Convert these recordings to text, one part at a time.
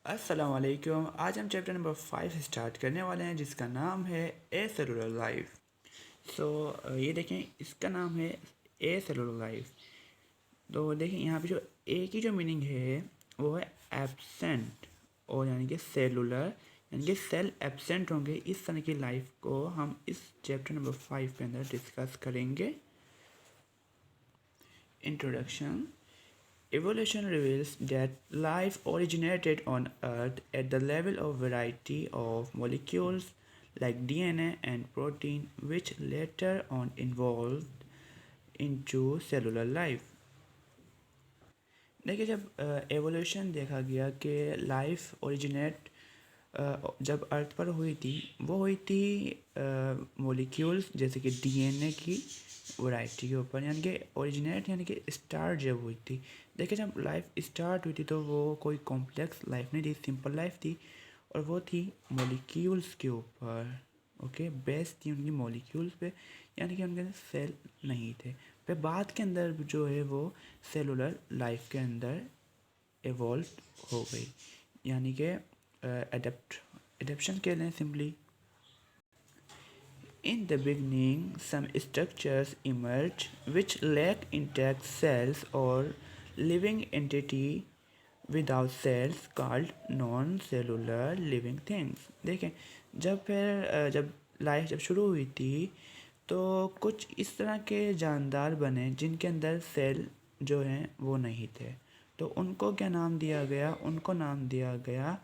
अस्सलाम वालेकुम। आज हम चैप्टर नंबर 5 स्टार्ट करने वाले हैं जिसका नाम है ए सेलुलर लाइफ। सो ये देखें, इसका नाम है ए सेलुलर लाइफ। तो देखें यहाँ पे जो ए की जो मीनिंग है वो है एब्सेंट, और यानी कि सेलुलर यानी कि सेल एब्सेंट होंगे। इस तरह की लाइफ को हम इस चैप्टर नंबर 5 के अंदर डिस्कस करेंगे। Introduction. Evolution reveals that life originated on Earth at the level of variety of molecules like DNA and protein, which later on evolved into cellular life. देखिए, जब एवोल्यूशन देखा गया कि लाइफ ओरिजिनेट जब अर्थ पर हुई थी, वो हुई थी मोलिक्यूल्स जैसे कि डीएनए की वैरायटी के ऊपर, यानी कि ओरिजिनेट यानी कि स्टार्ट जब हुई थी। देखिए, जब लाइफ स्टार्ट हुई थी तो वो कोई कॉम्प्लेक्स लाइफ नहीं थी, सिंपल लाइफ थी, और वो थी मोलिक्यूल्स के ऊपर। ओके, बेस थी उनकी मोलिक्यूल्स पे, यानी कि उनके अंदर सेल नहीं थे। फिर बाद के अंदर जो है वो सेलुलर लाइफ के अंदर एवॉल्व हो गई, यानी कि एडेप्शन के लिए simply. In the beginning, some structures emerge which lack intact cells or living entity without cells called non-cellular living things। देखें, जब लाइफ जब शुरू हुई थी तो कुछ इस तरह के जानदार बने जिनके अंदर सेल जो हैं वो नहीं थे। तो उनको क्या नाम दिया गया? उनको नाम दिया गया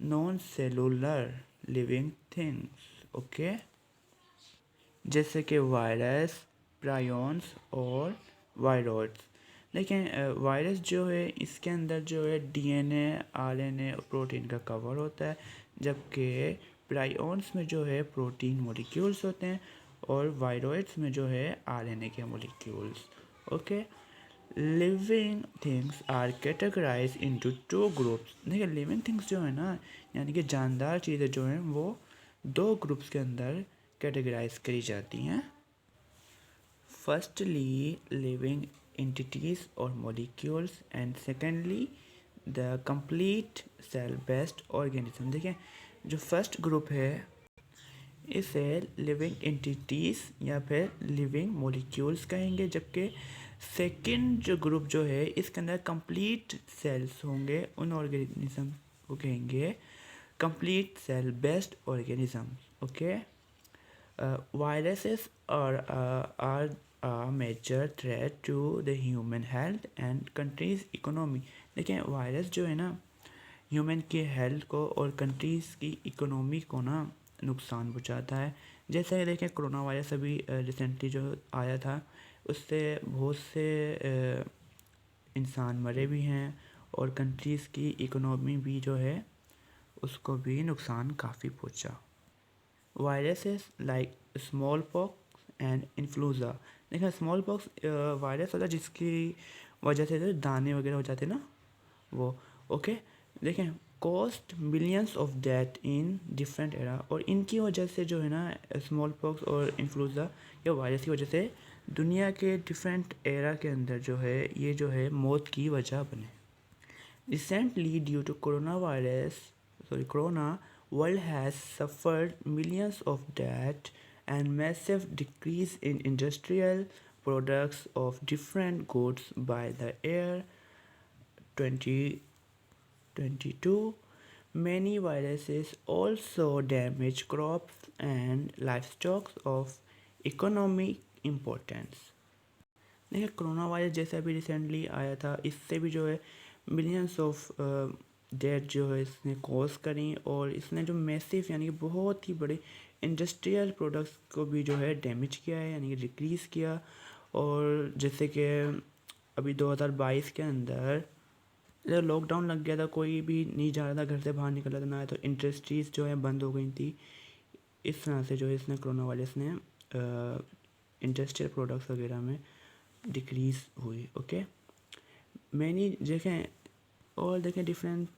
non cellular living things. Okay, जैसे कि वायरस, प्रायोन्स और वायरॉइड्स। लेकिन वायरस जो है इसके अंदर जो है डीएनए, आरएनए और प्रोटीन का कवर होता है, जबकि प्रायोन्स में जो है प्रोटीन मॉलिक्यूल्स होते हैं और वायरॉइड्स में जो है आरएनए के molecules. Okay, living things are categorize into two groups. देखिए, लिविंग थिंग्स जो है ना, यानी कि जानदार चीज़ें जो हैं वो दो ग्रुप्स के अंदर कैटेगराइज करी जाती हैं। फर्स्टली लिविंग एंटिटीज और molecules, and secondly the complete cell based organism. देखिए, जो फर्स्ट ग्रुप है इसे लिविंग एंटिटीज़ या फिर लिविंग मॉलिक्यूल्स कहेंगे, जबकि सेकंड जो ग्रुप जो है इसके अंदर कंप्लीट सेल्स होंगे, उन ऑर्गेनिज्म को कहेंगे complete cell based organism. Okay, viruses are a major threat to the human health and country's economy। देखिए, वायरस जो है ना ह्यूमन की हेल्थ को और कंट्रीज़ की इकोनॉमी को ना नुकसान पहुंचाता है। जैसे कि देखें, कोरोना वायरस अभी रिसेंटली जो आया था, उससे बहुत से इंसान मरे भी हैं, और कंट्रीज़ की इकोनॉमी भी जो है उसको भी नुकसान काफ़ी पहुंचा। Viruses like smallpox and influenza. देखिए, स्मॉल पॉक्स वायरस होता है जिसकी वजह से जो दाने वगैरह हो जाते हैं ना वो। ओके, देखें, cost millions of death in different era, और इनकी वजह से जो है ना स्मॉल पॉक्स और इन्फ्लूज़ा या वायरस की वजह से दुनिया के डिफरेंट एरा के अंदर जो है ये जो है मौत की वजह बने। Recently due to corona, world has suffered millions of deaths and massive decrease in industrial products of different goods by the year 2022. Many viruses also damage crops and livestock of economic importance। देखिए, corona virus जैसे अभी recently आया था, इससे भी जो है millions of death जो है इसने कॉज करी, और इसने जो मैसिव यानी कि बहुत ही बड़े इंडस्ट्रियल प्रोडक्ट्स को भी जो है डैमेज किया है, यानी कि डिक्रीज़ किया। और जैसे कि अभी 2022 के अंदर जब लॉकडाउन लग गया था, कोई भी नहीं जा रहा था, घर से बाहर निकल रहा था ना, तो इंडस्ट्रीज़ जो है बंद हो गई थी। इस तरह से जो है इसने कोरोना वायरस ने इंडस्ट्रियल प्रोडक्ट्स वगैरह में डिक्रीज़ हुई। ओके, मैनी देखें, और देखें डिफरेंट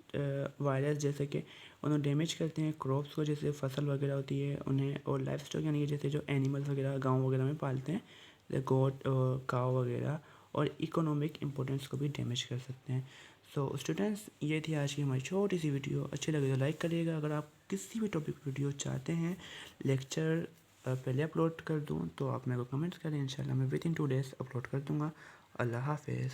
वायरस जैसे कि उन्हें डैमेज करते हैं क्रॉप्स को, जैसे फसल वगैरह होती है उन्हें, और लाइफ स्टॉक यानी कि जैसे जो एनिमल्स वगैरह गांव वगैरह में पालते हैं, जैसे गोट और काव वगैरह, और इकोनॉमिक इम्पोर्टेंस को भी डैमेज कर सकते हैं। सो स्टूडेंट्स, ये थी आज की हमारी छोटी सी वीडियो। अच्छी लगे तो लाइक करिएगा। अगर आप किसी भी टॉपिक वीडियो चाहते हैं लेक्चर पहले अपलोड कर दूं तो आप मेरे को कमेंट्स करें, इंशाल्लाह मैं विद इन 2 days अपलोड कर दूंगा। अल्लाह हाफिज़।